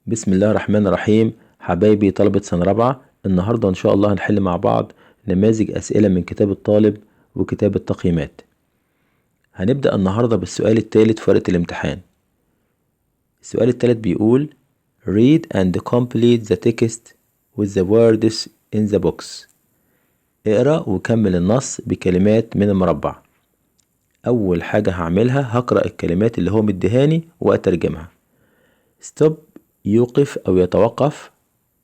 بسم الله الرحمن الرحيم. حبايبي طلبة سنة رابعة، النهاردة إن شاء الله هنحل مع بعض نماذج أسئلة من كتاب الطالب وكتاب التقييمات. هنبدأ النهاردة بالسؤال الثالث في ورقة الامتحان. السؤال الثالث بيقول Read and complete the text with the words in the box. اقرأ وكمل النص بكلمات من المربع. أول حاجة هعملها هقرأ الكلمات اللي هو مديهاني وأترجمها. Stop يوقف أو يتوقف.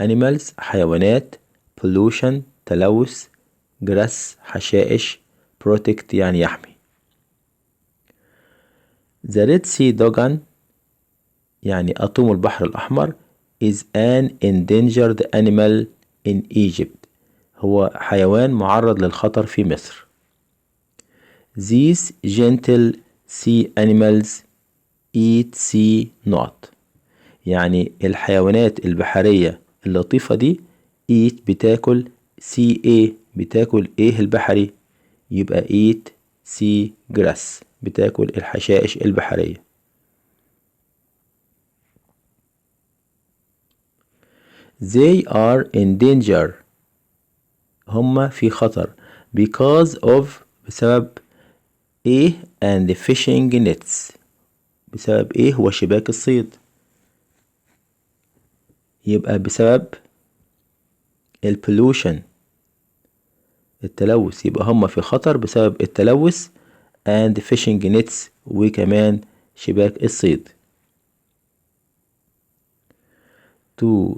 Animals حيوانات. Pollution تلوث. Grass حشائش. Protect يعني يحمي. The Red Sea Doggon يعني أطوم البحر الأحمر is an endangered animal in Egypt. هو حيوان معرض للخطر في مصر. These gentle sea animals eat sea nut. يعني الحيوانات البحرية اللطيفة دي eat بتاكل ايه بتاكل ايه البحري، يبقى eat sea grass بتاكل الحشائش البحرية. They are in danger هما في خطر because of بسبب ايه and fishing nets بسبب ايه هو شباك الصيد، يبقى بسبب البولوشن التلوث، يبقى هما في خطر بسبب التلوث and fishing nets وكمان شباك الصيد. to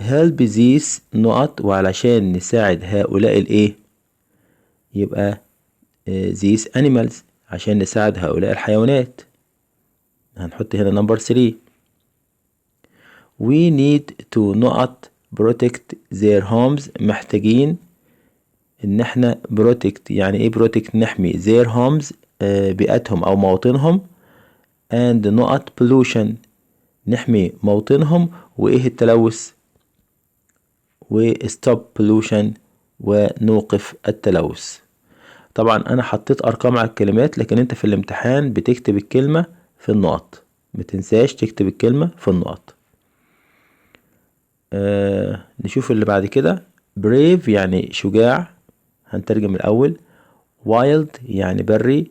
help these نقط وعلشان نساعد هؤلاء الايه، يبقى these animals عشان نساعد هؤلاء الحيوانات هنحط هنا number 3. we need to نقط protect their homes محتاجين ان احنا protect يعني ايه protect نحمي their homes بيئتهم او موطنهم and نقط pollution نحمي موطنهم وايه التلوث و stop pollution ونوقف التلوث. طبعا انا حطيت ارقام على الكلمات، لكن انت في الامتحان بتكتب الكلمة في النقط، متنساش تكتب الكلمة في النقط. نشوف اللي بعد كده. brave يعني شجاع، هنترجم الأول. wild يعني بري.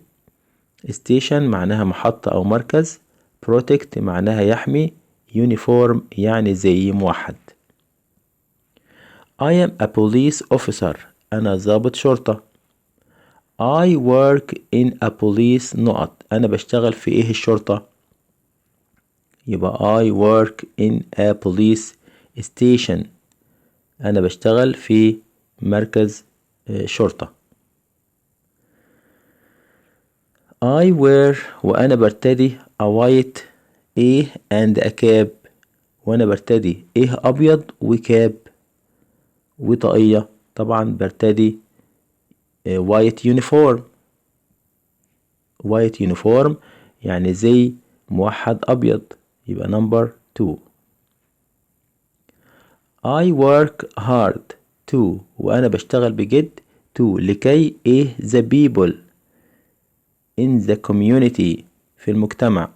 station معناها محطة أو مركز. protect معناها يحمي. uniform يعني زي موحد. I am a police officer أنا ضابط شرطة. I work in a police نقط أنا بشتغل في إيه الشرطة، يبقى I work in a police station أنا بشتغل في مركز شرطة. I wear وأنا برتدي a white إيه and a cap وأنا برتدي إيه أبيض وكاب وطاقية، طبعا برتدي white uniform. white uniform يعني زي موحد أبيض، يبقى number 2. I work hard to وأنا بشتغل بجد to لكي إيه the people in the community في المجتمع،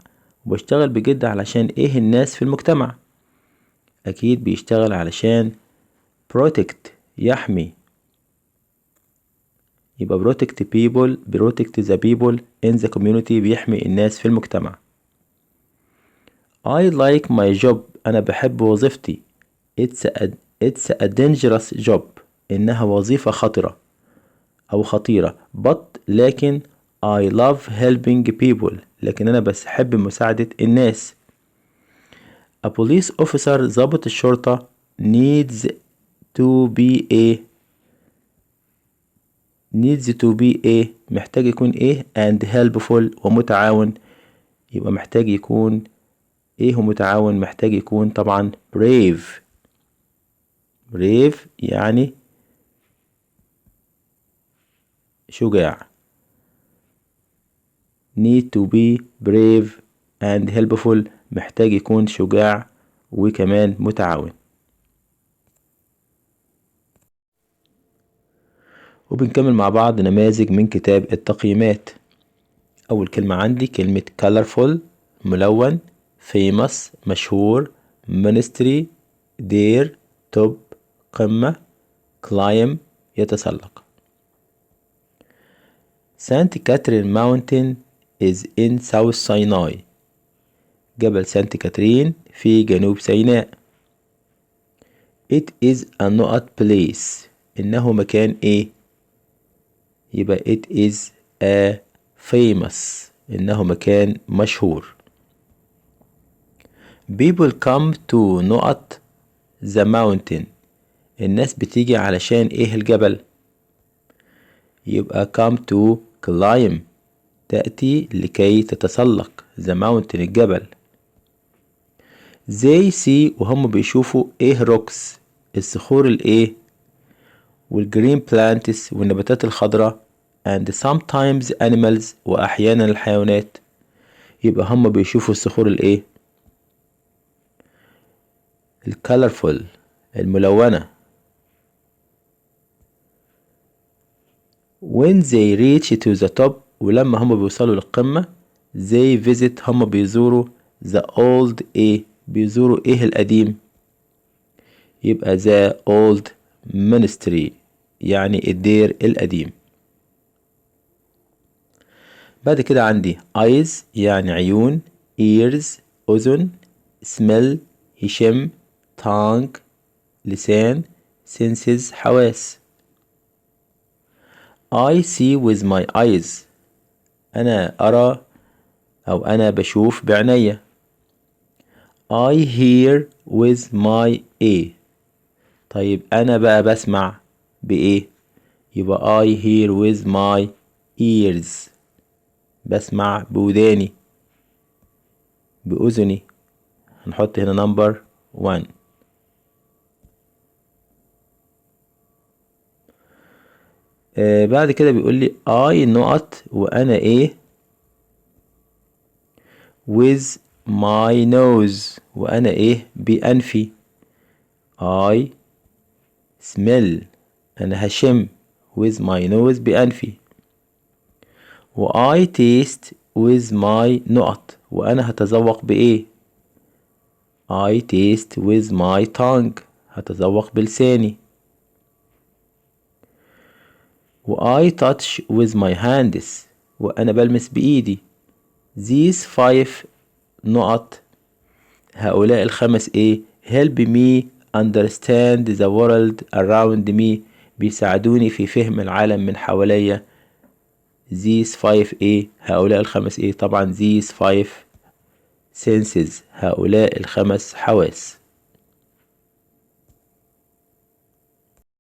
وبشتغل بجد علشان إيه الناس في المجتمع، أكيد بيشتغل علشان protect يحمي، يبقى protect people protect the people in the community بيحمي الناس في المجتمع. I like my job أنا بحب وظيفتي. It's a dangerous job إنها وظيفة خطرة أو خطيرة but لكن I love helping people لكن أنا بحب مساعدة الناس. A police officer ضابط الشرطة needs to be محتاج يكون ايه and helpful ومتعاون، يبقى محتاج يكون ايه ومتعاون، محتاج يكون طبعا brave يعني شجاع. need to be brave and helpful محتاج يكون شجاع وكمان متعاون. وبنكمل مع بعض نماذج من كتاب التقييمات. أول كلمة عندي كلمة colorful ملون. famous مشهور. monastery دير top قمة climb يتسلق. سانت كاترين mountain is in South Sinai. جبل سانت كاترين في جنوب سيناء. It is a not place. إنه مكان إيه؟ يبقى it is a famous. إنه مكان مشهور. People come to not the mountain. الناس بتيجي علشان إيه الجبل؟ يبقى come to climb. تأتي لكي تتسلق the mountain الجبل. they see وهم بيشوفوا ايه rocks الصخور الايه والgreen plants والنباتات الخضراء and sometimes animals واحيانا الحيوانات. يبقى هم بيشوفوا الصخور الايه الcolorful الملونة. when they reach to the top ولما هم بيوصلوا للقمة they visit هم بيزوروا the old ايه بيزوروا ايه القديم. يبقى the old monastery يعني الدير القديم. بعد كده عندي eyes يعني عيون ears أذن smell يشم tongue لسان senses حواس. I see with my eyes أنا أرى أو أنا بشوف بعناية. I hear with my ear. طيب أنا بقى بسمع بإيه؟ يبقى I hear with my ears. بسمع بوداني بأذني. هنحط هنا نمبر 1. بعد كده بيقول لي I نقط وأنا إيه with my nose وأنا إيه بأنفي. I smell أنا هشم with my nose بأنفي. و I taste with my نقط وأنا هتذوق بإيه. I taste with my tongue هتذوق بلساني. و I touch with my hands وأنا بلمس بإيدي. These 5 نقط هؤلاء الخمس إيه help me understand the world around me بيساعدوني في فهم العالم من حواليا. These 5 إيه هؤلاء الخمس إيه طبعا these 5 senses هؤلاء الخمس حواس.